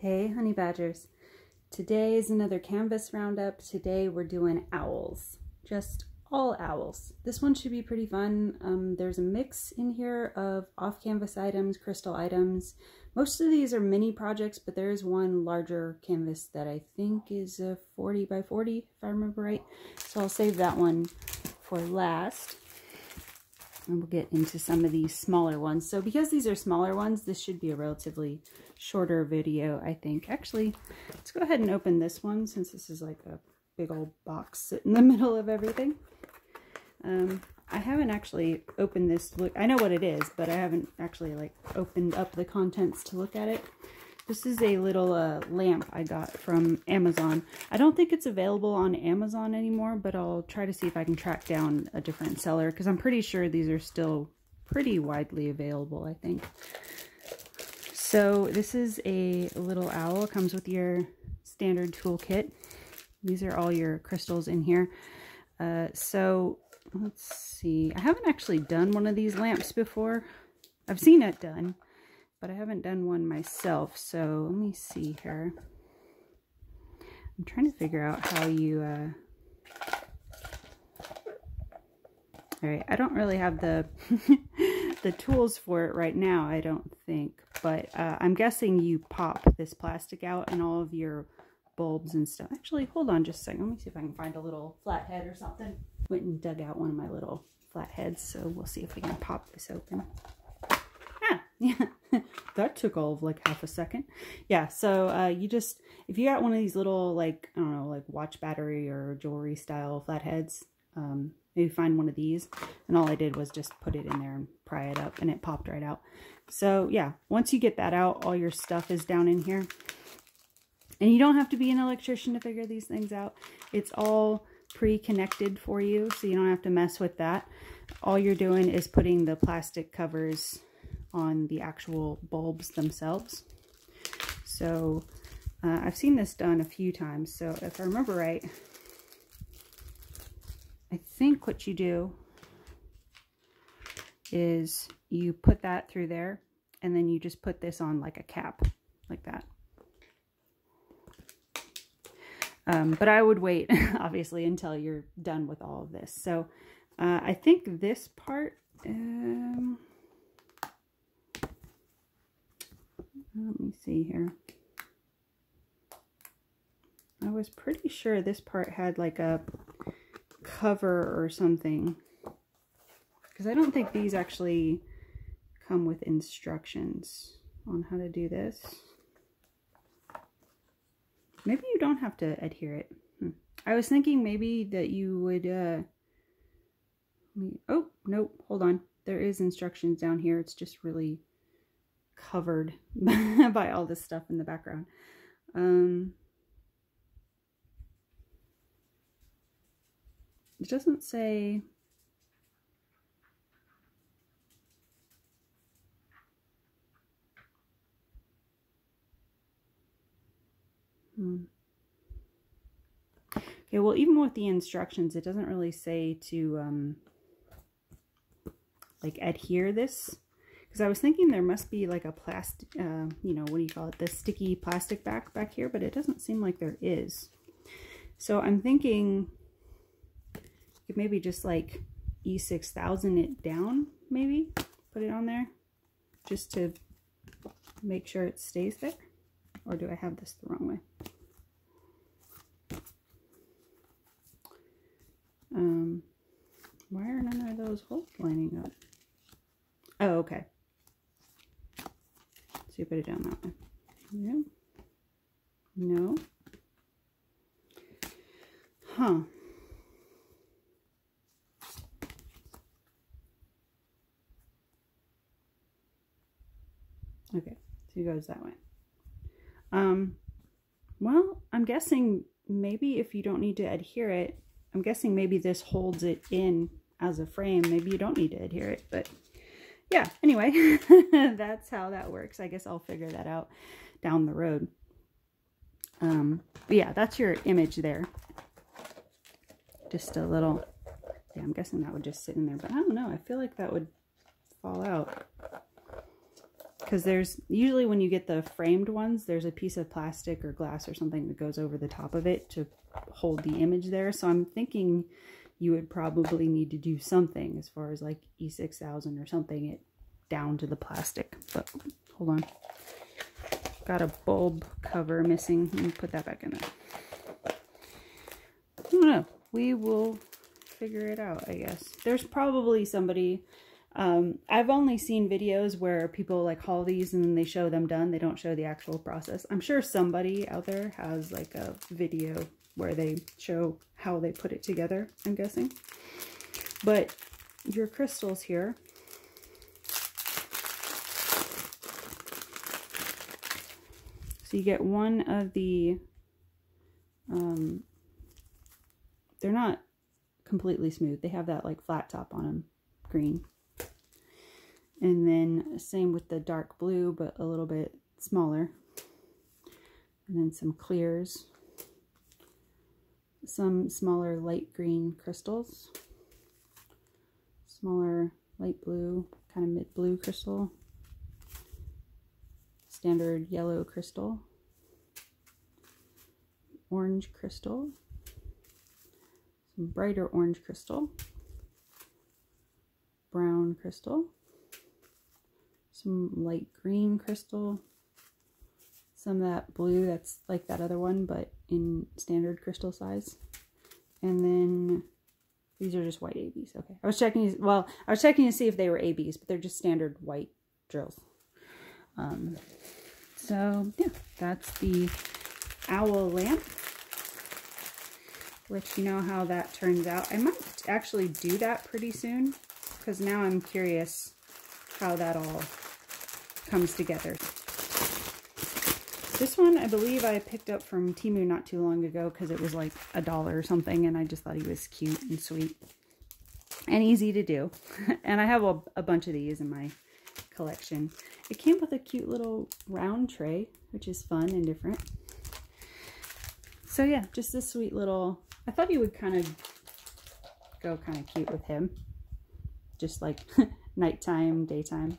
Hey honey badgers, today is another canvas roundup. Today we're doing owls, just all owls. This one should be pretty fun. There's a mix in here of off-canvas items, crystal items. Most of these are mini projects, but there is one larger canvas that I think is a 40 by 40 if I remember right. So I'll save that one for last. And we'll get into some of these smaller ones. So because these are smaller ones, this should be a relatively shorter video, I think. Actually, let's go ahead and open this one since this is like a big old box sitting in the middle of everything. I haven't actually opened this. Look, I know what it is, but I haven't actually like opened up the contents to look at it. This is a little lamp I got from Amazon. I don't think it's available on Amazon anymore, but I'll try to see if I can track down a different seller because I'm pretty sure these are still pretty widely available, I think. So this is a little owl. It comes with your standard toolkit. These are all your crystals in here. So let's see. I haven't actually done one of these lamps before. I've seen it done, but I haven't done one myself. So let me see here. I'm trying to figure out how you, all right, I don't really have the, the tools for it right now, I don't think, but I'm guessing you pop this plastic out and all of your bulbs and stuff. Actually, hold on just a second. Let me see if I can find a little flathead or something. Went and dug out one of my little flatheads, so we'll see if we can pop this open. Yeah, that took all of like half a second. Yeah, so you just, if you got one of these little like, I don't know, like watch battery or jewelry style flatheads, maybe find one of these, and all I did was just put it in there and pry it up and it popped right out. So yeah, once you get that out, all your stuff is down in here. And you don't have to be an electrician to figure these things out. It's all pre-connected for you, so you don't have to mess with that. All you're doing is putting the plastic covers on the actual bulbs themselves. So I've seen this done a few times. So if I remember right, I think what you do is you put that through there and then you just put this on like a cap like that. But I would wait obviously until you're done with all of this. So I think this part, let me see here. I was pretty sure this part had like a cover or something, because I don't think these actually come with instructions on how to do this. Maybe you don't have to adhere it. I was thinking maybe that you would, oh, nope, hold on. There is instructions down here. It's just really covered by all this stuff in the background. It doesn't say. Okay, well, even with the instructions, it doesn't really say to like adhere this, because I was thinking there must be like a plastic, you know, what do you call it, the sticky plastic back here, but it doesn't seem like there is. So I'm thinking you could maybe just like E6000 it down, maybe put it on there just to make sure it stays there. Or do I have this the wrong way? Why are none of those holes lining up? Oh, okay. So you put it down that way. Yeah. No. Huh. Okay, so it goes that way. Well, I'm guessing maybe if you don't need to adhere it, I'm guessing maybe this holds it in as a frame. Maybe you don't need to adhere it, but yeah, anyway, that's how that works. I guess I'll figure that out down the road. But yeah, that's your image there. Just a little, yeah, I'm guessing that would just sit in there, but I don't know. I feel like that would fall out. because there's usually when you get the framed ones, there's a piece of plastic or glass or something that goes over the top of it to hold the image there. So I'm thinking you would probably need to do something as far as like E6000 or something it down to the plastic. But hold on, got a bulb cover missing. Let me put that back in there. I don't know. We will figure it out, I guess. There's probably somebody. I've only seen videos where people like haul these and then they show them done. They don't show the actual process. I'm sure somebody out there has like a video where they show how they put it together, I'm guessing. But your crystals here. So you get one of the, they're not completely smooth. They have that like flat top on them, green. And then same with the dark blue, but a little bit smaller. And then some clears. Some smaller light green crystals. Smaller light blue, kind of mid blue crystal. Standard yellow crystal. Orange crystal. Some brighter orange crystal. Brown crystal. Some light green crystal, some of that blue that's like that other one but in standard crystal size, and then these are just white ABs. Okay, I was checking to see if they were ABs, but they're just standard white drills. So yeah, that's the owl lamp. Let you know how that turns out. I might actually do that pretty soon because now I'm curious how that all comes together. This one I believe I picked up from Temu not too long ago because it was like $1 or something, and I just thought he was cute and sweet and easy to do. And I have a bunch of these in my collection. It came with a cute little round tray, which is fun and different. So yeah, just this sweet little, I thought he would kind of go kind of cute with him, just like nighttime, daytime.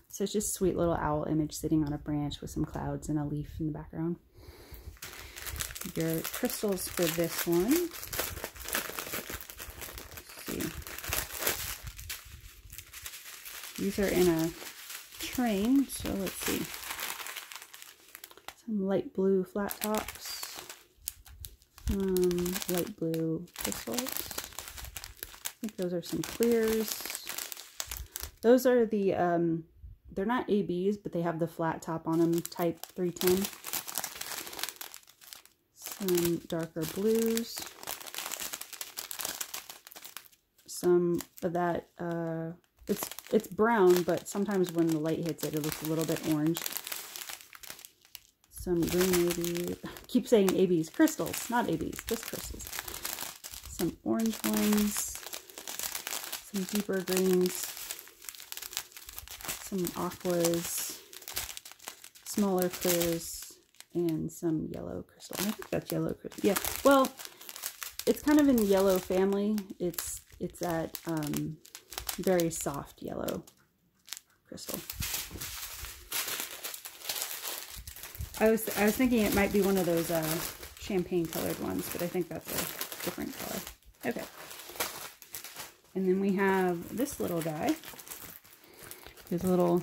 So it's just a sweet little owl image sitting on a branch with some clouds and a leaf in the background. Your crystals for this one. Let's see. These are in a train, so let's see. Some light blue flat tops. Light blue crystals. I think those are some clears. Those are the, they're not ABs, but they have the flat top on them, type 310. Some darker blues. Some of that, it's brown, but sometimes when the light hits it, it looks a little bit orange. Some green ABs. I keep saying ABs. Crystals, not ABs, just crystals. Some orange ones. Some deeper greens. Some aquas, smaller clears, and some yellow crystal. I think that's yellow crystal. Yeah, well, it's kind of in the yellow family. It's that very soft yellow crystal. I was thinking it might be one of those champagne colored ones, but I think that's a different color. Okay. And then we have this little guy. His little,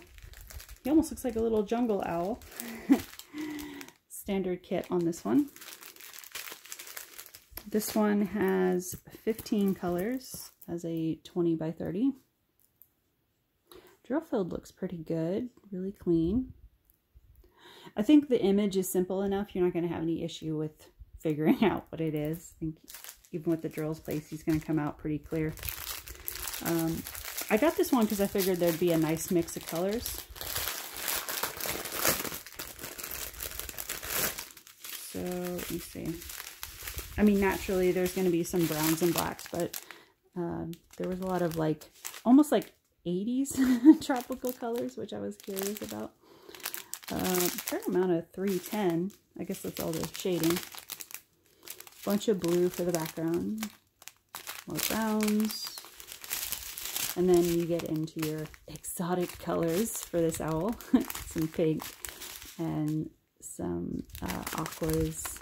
he almost looks like a little jungle owl. Standard kit on this one. This one has 15 colors, has a 20 by 30. Drill field looks pretty good, really clean. I think the image is simple enough, you're not going to have any issue with figuring out what it is. I think even with the drills placed, he's going to come out pretty clear. I got this one because I figured there'd be a nice mix of colors. So, let me see. I mean, naturally, there's going to be some browns and blacks, but there was a lot of, like, almost like 80s tropical colors, which I was curious about. Fair amount of 310. I guess that's all the shading. Bunch of blue for the background. More browns. And then you get into your exotic colors for this owl. Some pink and some aquas.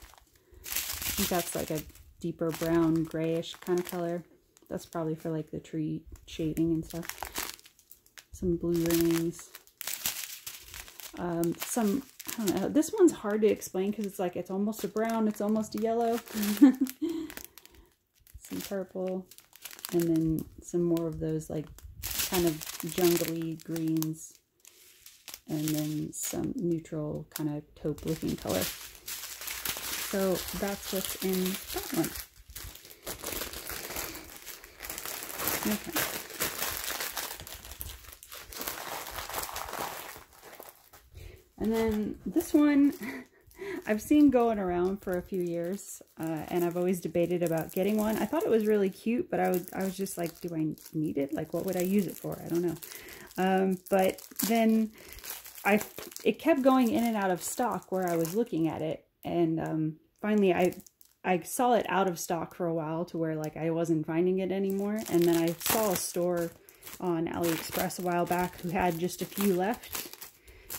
I think that's like a deeper brown, grayish kind of color. That's probably for like the tree shading and stuff. Some blue rings. I don't know. This one's hard to explain because it's like, it's almost a brown, it's almost a yellow. Some purple. And then some more of those like kind of jungly greens. And then some neutral kind of taupe looking color. So that's what's in that one. Okay. And then this one, I've seen going around for a few years, and I've always debated about getting one. I thought it was really cute, but I was just like, do I need it? Like, what would I use it for? I don't know. But then it kept going in and out of stock where I was looking at it, and finally I saw it out of stock for a while to where like I wasn't finding it anymore, and then I saw a store on AliExpress a while back who had just a few left.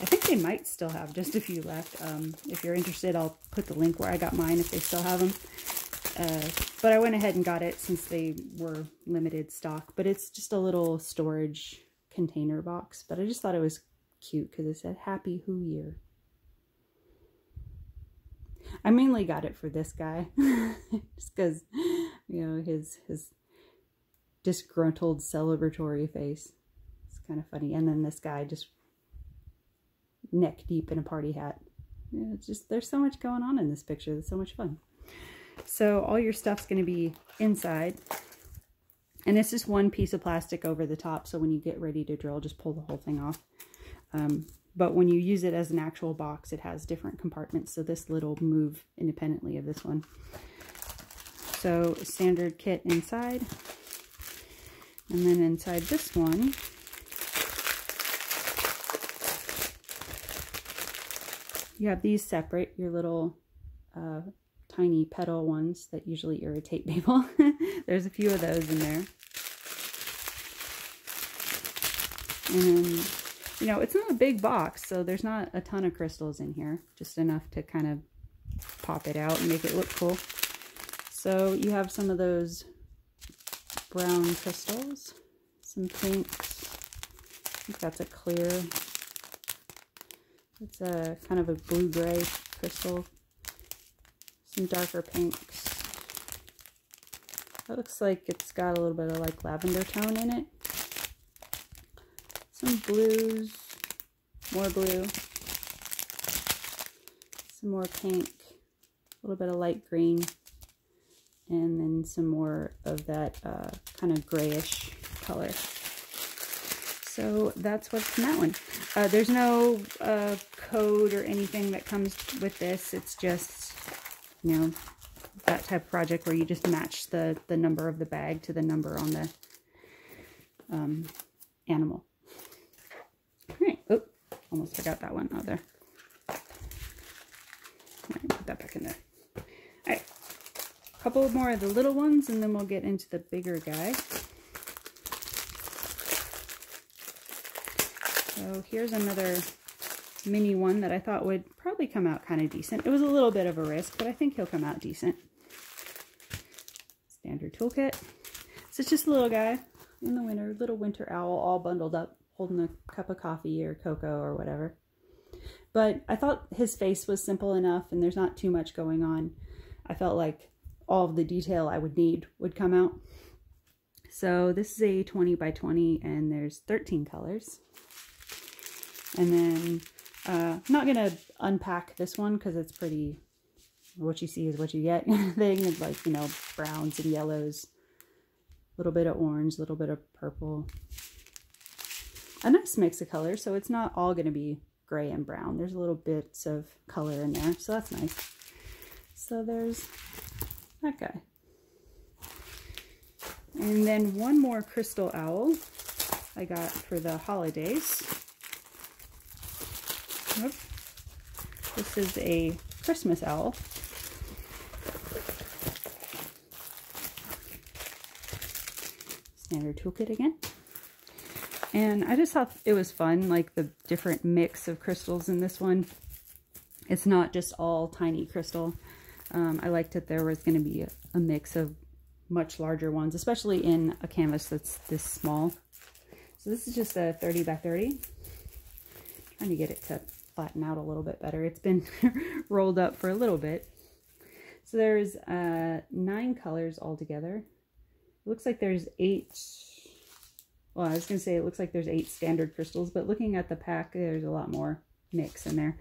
I think they might still have just a few left. If you're interested, I'll put the link where I got mine if they still have them. But I went ahead and got it since they were limited stock. But it's just a little storage container box. But I just thought it was cute because it said Happy Who Year. I mainly got it for this guy. Just because, you know, his disgruntled celebratory face. It's kind of funny. And then this guy just neck deep in a party hat. Yeah, it's just, there's so much going on in this picture. It's so much fun. So all your stuff's going to be inside, and it's just one piece of plastic over the top, so when you get ready to drill, just pull the whole thing off. But when you use it as an actual box, it has different compartments, so this lid will move independently of this one. So standard kit inside, and then inside this one you have these separate, your little tiny petal ones that usually irritate people. There's a few of those in there. And then, you know, it's not a big box, so there's not a ton of crystals in here. Just enough to kind of pop it out and make it look cool. So you have some of those brown crystals, some pinks. I think that's a clear. It's a kind of a blue-gray crystal. Some darker pinks. That looks like it's got a little bit of like lavender tone in it. Some blues. More blue. Some more pink. A little bit of light green. And then some more of that kind of grayish color. So that's what's in that one. There's no code or anything that comes with this. It's just, you know, that type of project where you just match the number of the bag to the number on the animal. All right. Oh, almost forgot that one out there. All right, put that back in there. All right. A couple more of the little ones, and then we'll get into the bigger guy. So here's another mini one that I thought would probably come out kind of decent. It was a little bit of a risk, but I think he'll come out decent. Standard toolkit. So it's just a little guy in the winter, little winter owl, all bundled up, holding a cup of coffee or cocoa or whatever. But I thought his face was simple enough and there's not too much going on. I felt like all of the detail I would need would come out. So this is a 20 by 20 and there's 13 colors. And then I'm not going to unpack this one because it's pretty, what you see is what you get thing. It's like, you know, browns and yellows, a little bit of orange, a little bit of purple. A nice mix of colors, so it's not all going to be gray and brown. There's little bits of color in there, so that's nice. So there's that guy. And then one more crystal owl I got for the holidays. Oops. This is a Christmas owl. Standard toolkit again. And I just thought it was fun, like the different mix of crystals in this one. It's not just all tiny crystal. I liked that there was going to be a mix of much larger ones, especially in a canvas that's this small. So this is just a 30 by 30. Trying to get it to flatten out a little bit better. It's been rolled up for a little bit. So there's 9 colors altogether. It looks like there's 8. Well, I was going to say it looks like there's 8 standard crystals, but looking at the pack, there's a lot more mix in there.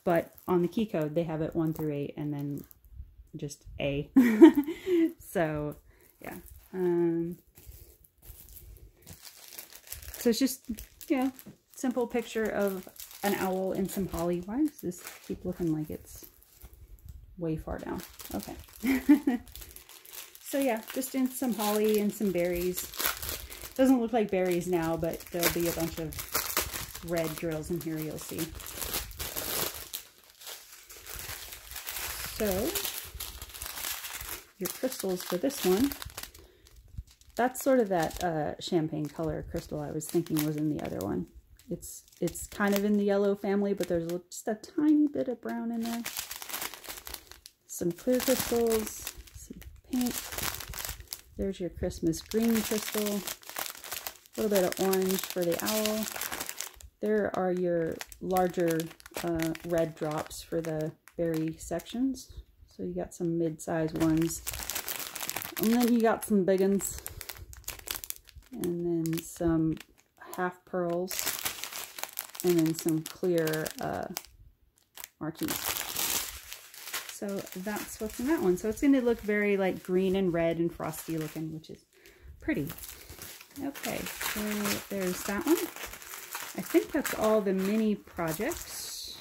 But on the key code, they have it 1 through 8 and then just A. So, yeah. So it's just, you know, simple picture of an owl and some holly. Why does this keep looking like it's way far down? Okay. So yeah, just in some holly and some berries. Doesn't look like berries now, but there'll be a bunch of red drills in here, you'll see. So, your crystals for this one, that's sort of that champagne color crystal I was thinking was in the other one. It's kind of in the yellow family, but there's just a tiny bit of brown in there. Some clear crystals, some pink. There's your Christmas green crystal. A little bit of orange for the owl. There are your larger red drops for the berry sections. So you got some mid-sized ones. And then you got some big ones. And then some half pearls. And then some clear marquise. So that's what's in that one. So it's going to look very like green and red and frosty looking, which is pretty. Okay, so there's that one. I think that's all the mini projects.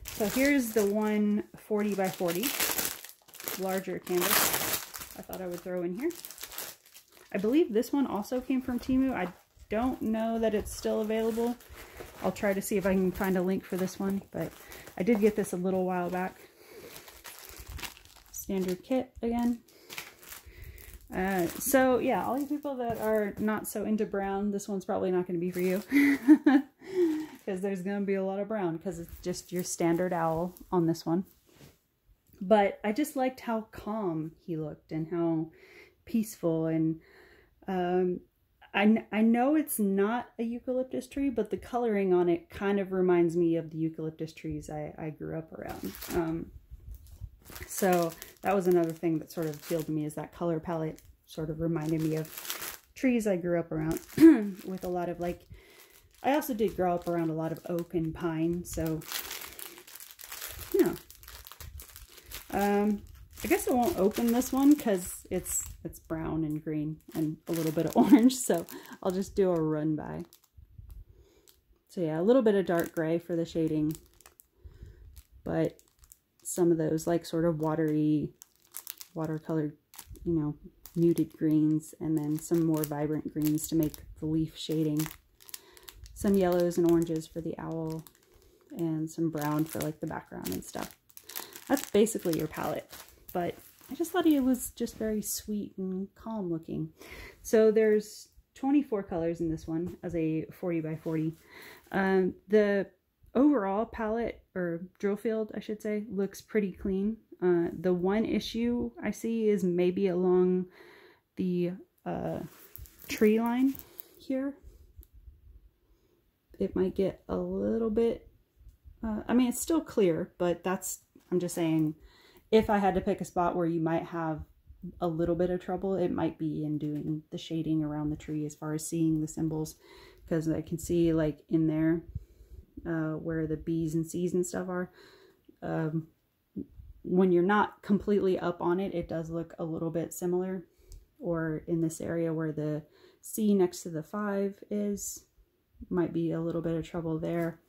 So here's the one 40 by 40, larger canvas I thought I would throw in here. I believe this one also came from Temu. I don't know that it's still available. I'll try to see if I can find a link for this one, but I did get this a little while back. Standard kit again. So yeah, all you people that are not so into brown, this one's probably not going to be for you. Because there's going to be a lot of brown, because it's just your standard owl on this one. But I just liked how calm he looked and how peaceful. And I know it's not a eucalyptus tree, but the coloring on it kind of reminds me of the eucalyptus trees I grew up around. So that was another thing that sort of appealed to me, is that color palette sort of reminded me of trees I grew up around with a lot of, like, I also did grow up around a lot of oak and pine, so, you know. I guess I won't open this one because it's brown and green and a little bit of orange, so I'll just do a run by. So yeah, a little bit of dark gray for the shading, but some of those like sort of watercolored, you know, muted greens, and then some more vibrant greens to make the leaf shading. Some yellows and oranges for the owl, and some brown for like the background and stuff. That's basically your palette, but I just thought it was just very sweet and calm looking. So there's 24 colors in this one as a 40 by 40. The overall palette, or drill field I should say, looks pretty clean. The one issue I see is maybe along the tree line here. It might get a little bit, I mean, it's still clear, but that's, I'm just saying, if I had to pick a spot where you might have a little bit of trouble, it might be in doing the shading around the tree as far as seeing the symbols, because I can see like in there where the B's and C's and stuff are. When you're not completely up on it, it does look a little bit similar. Or in this area where the C next to the 5 is, might be a little bit of trouble there.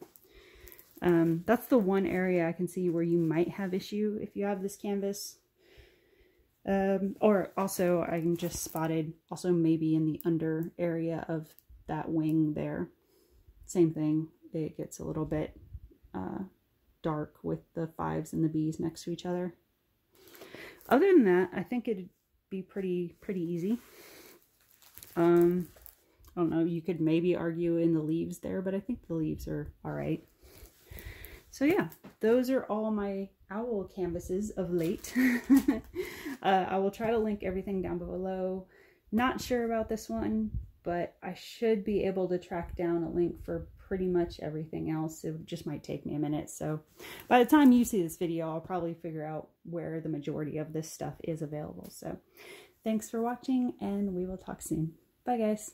That's the one area I can see where you might have issue if you have this canvas. Or also I can just spotted also maybe in the under area of that wing there. Same thing, it gets a little bit dark with the 5s and the B's next to each other. Other than that, I think it'd be pretty easy. I don't know, you could maybe argue in the leaves there, but I think the leaves are all right. So yeah, those are all my owl canvases of late. I will try to link everything down below. Not sure about this one, but I should be able to track down a link for pretty much everything else. It just might take me a minute. So by the time you see this video, I'll probably figure out where the majority of this stuff is available. So thanks for watching, and we will talk soon. Bye guys.